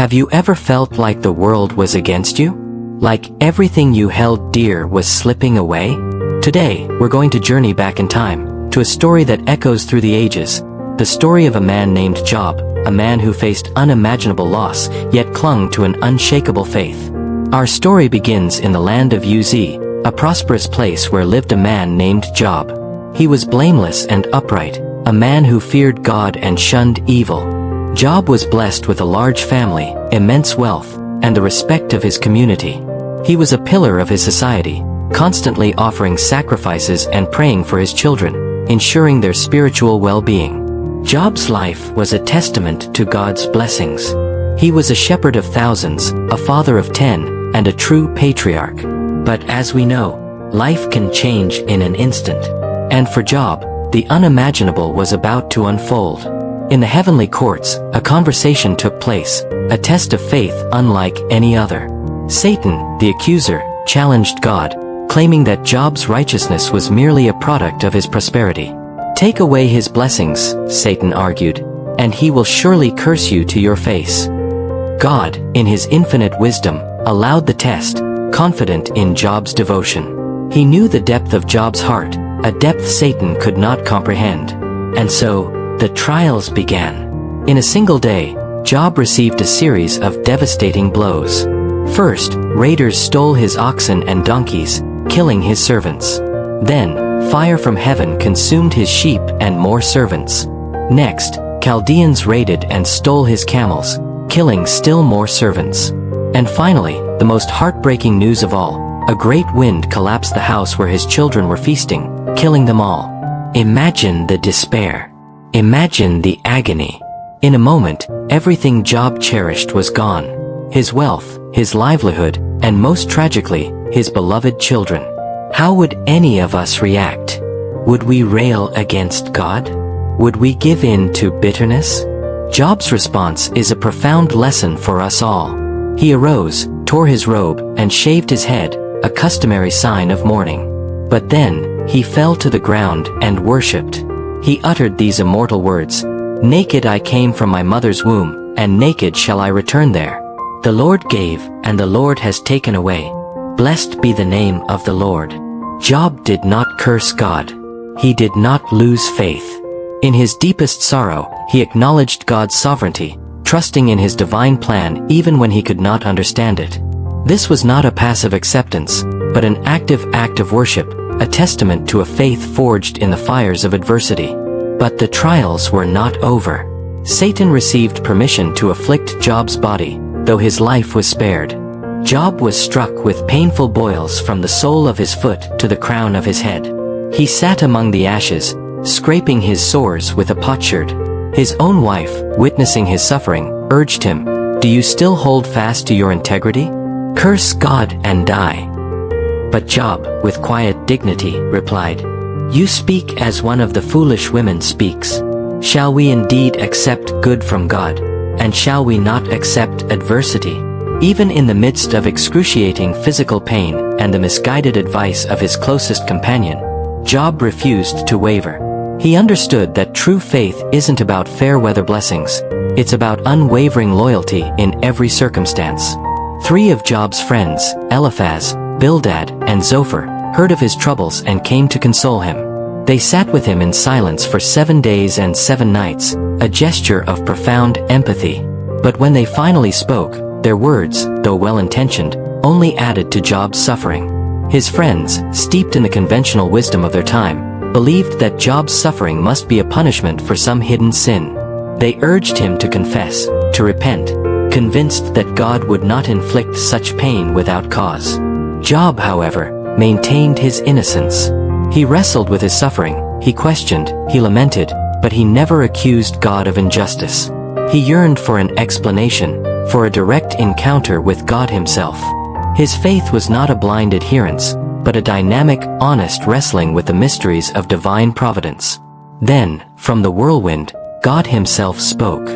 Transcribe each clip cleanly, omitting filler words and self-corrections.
Have you ever felt like the world was against you? Like everything you held dear was slipping away? Today, we're going to journey back in time, to a story that echoes through the ages. The story of a man named Job, a man who faced unimaginable loss, yet clung to an unshakable faith. Our story begins in the land of Uz, a prosperous place where lived a man named Job. He was blameless and upright, a man who feared God and shunned evil. Job was blessed with a large family, immense wealth, and the respect of his community. He was a pillar of his society, constantly offering sacrifices and praying for his children, ensuring their spiritual well-being. Job's life was a testament to God's blessings. He was a shepherd of thousands, a father of 10, and a true patriarch. But as we know, life can change in an instant. And for Job, the unimaginable was about to unfold. In the heavenly courts, a conversation took place, a test of faith unlike any other. Satan, the accuser, challenged God, claiming that Job's righteousness was merely a product of his prosperity. "Take away his blessings," Satan argued, "and he will surely curse you to your face." God, in his infinite wisdom, allowed the test, confident in Job's devotion. He knew the depth of Job's heart, a depth Satan could not comprehend. And so, the trials began. In a single day, Job received a series of devastating blows. First, raiders stole his oxen and donkeys, killing his servants. Then, fire from heaven consumed his sheep and more servants. Next, Chaldeans raided and stole his camels, killing still more servants. And finally, the most heartbreaking news of all, a great wind collapsed the house where his children were feasting, killing them all. Imagine the despair. Imagine the agony. In a moment, everything Job cherished was gone. His wealth, his livelihood, and most tragically, his beloved children. How would any of us react? Would we rail against God? Would we give in to bitterness? Job's response is a profound lesson for us all. He arose, tore his robe, and shaved his head, a customary sign of mourning. But then, he fell to the ground and worshipped. He uttered these immortal words, "Naked I came from my mother's womb, and naked shall I return there. The Lord gave, and the Lord has taken away. Blessed be the name of the Lord." Job did not curse God. He did not lose faith. In his deepest sorrow, he acknowledged God's sovereignty, trusting in his divine plan even when he could not understand it. This was not a passive acceptance, but an active act of worship, a testament to a faith forged in the fires of adversity. But the trials were not over. Satan received permission to afflict Job's body, though his life was spared. Job was struck with painful boils from the sole of his foot to the crown of his head. He sat among the ashes, scraping his sores with a potsherd. His own wife, witnessing his suffering, urged him, "Do you still hold fast to your integrity? Curse God and die." But Job, with quiet dignity, replied, "You speak as one of the foolish women speaks. Shall we indeed accept good from God? And shall we not accept adversity?" Even in the midst of excruciating physical pain and the misguided advice of his closest companion, Job refused to waver. He understood that true faith isn't about fair-weather blessings. It's about unwavering loyalty in every circumstance. 3 of Job's friends, Eliphaz, Bildad, and Zophar, heard of his troubles and came to console him. They sat with him in silence for 7 days and 7 nights, a gesture of profound empathy. But when they finally spoke, their words, though well-intentioned, only added to Job's suffering. His friends, steeped in the conventional wisdom of their time, believed that Job's suffering must be a punishment for some hidden sin. They urged him to confess, to repent, convinced that God would not inflict such pain without cause. Job, however, maintained his innocence. He wrestled with his suffering, he questioned, he lamented, but he never accused God of injustice. He yearned for an explanation, for a direct encounter with God himself. His faith was not a blind adherence, but a dynamic, honest wrestling with the mysteries of divine providence. Then, from the whirlwind, God himself spoke.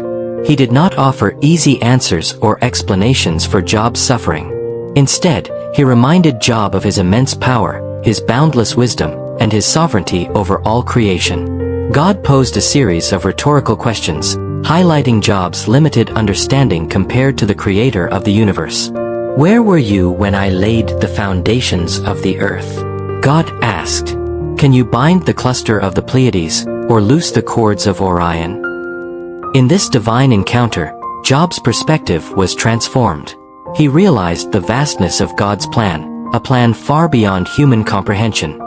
He did not offer easy answers or explanations for Job's suffering. Instead, he reminded Job of his immense power, his boundless wisdom, and his sovereignty over all creation. God posed a series of rhetorical questions, highlighting Job's limited understanding compared to the creator of the universe. "Where were you when I laid the foundations of the earth?" God asked. "Can you bind the cluster of the Pleiades, or loose the cords of Orion?" In this divine encounter, Job's perspective was transformed. He realized the vastness of God's plan, a plan far beyond human comprehension.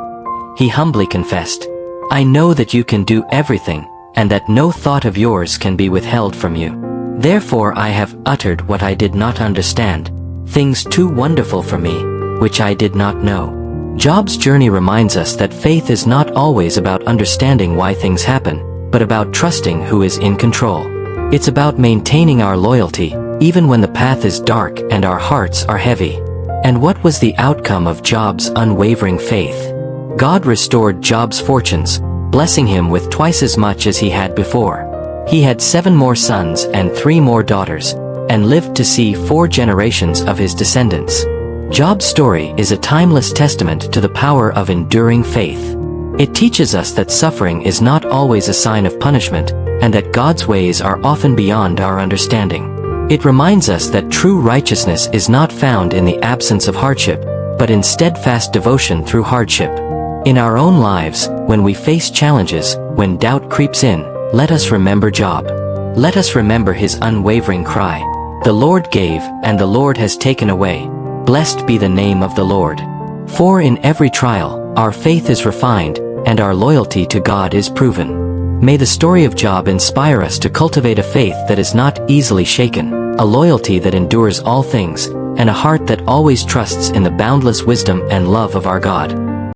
He humbly confessed, "I know that you can do everything, and that no thought of yours can be withheld from you. Therefore I have uttered what I did not understand, things too wonderful for me, which I did not know." Job's journey reminds us that faith is not always about understanding why things happen, but about trusting who is in control. It's about maintaining our loyalty, even when the path is dark and our hearts are heavy. And what was the outcome of Job's unwavering faith? God restored Job's fortunes, blessing him with twice as much as he had before. He had 7 more sons and 3 more daughters, and lived to see 4 generations of his descendants. Job's story is a timeless testament to the power of enduring faith. It teaches us that suffering is not always a sign of punishment, and that God's ways are often beyond our understanding. It reminds us that true righteousness is not found in the absence of hardship, but in steadfast devotion through hardship. In our own lives, when we face challenges, when doubt creeps in, let us remember Job. Let us remember his unwavering cry, "The Lord gave, and the Lord has taken away. Blessed be the name of the Lord." For in every trial, our faith is refined, and our loyalty to God is proven. May the story of Job inspire us to cultivate a faith that is not easily shaken, a loyalty that endures all things, and a heart that always trusts in the boundless wisdom and love of our God.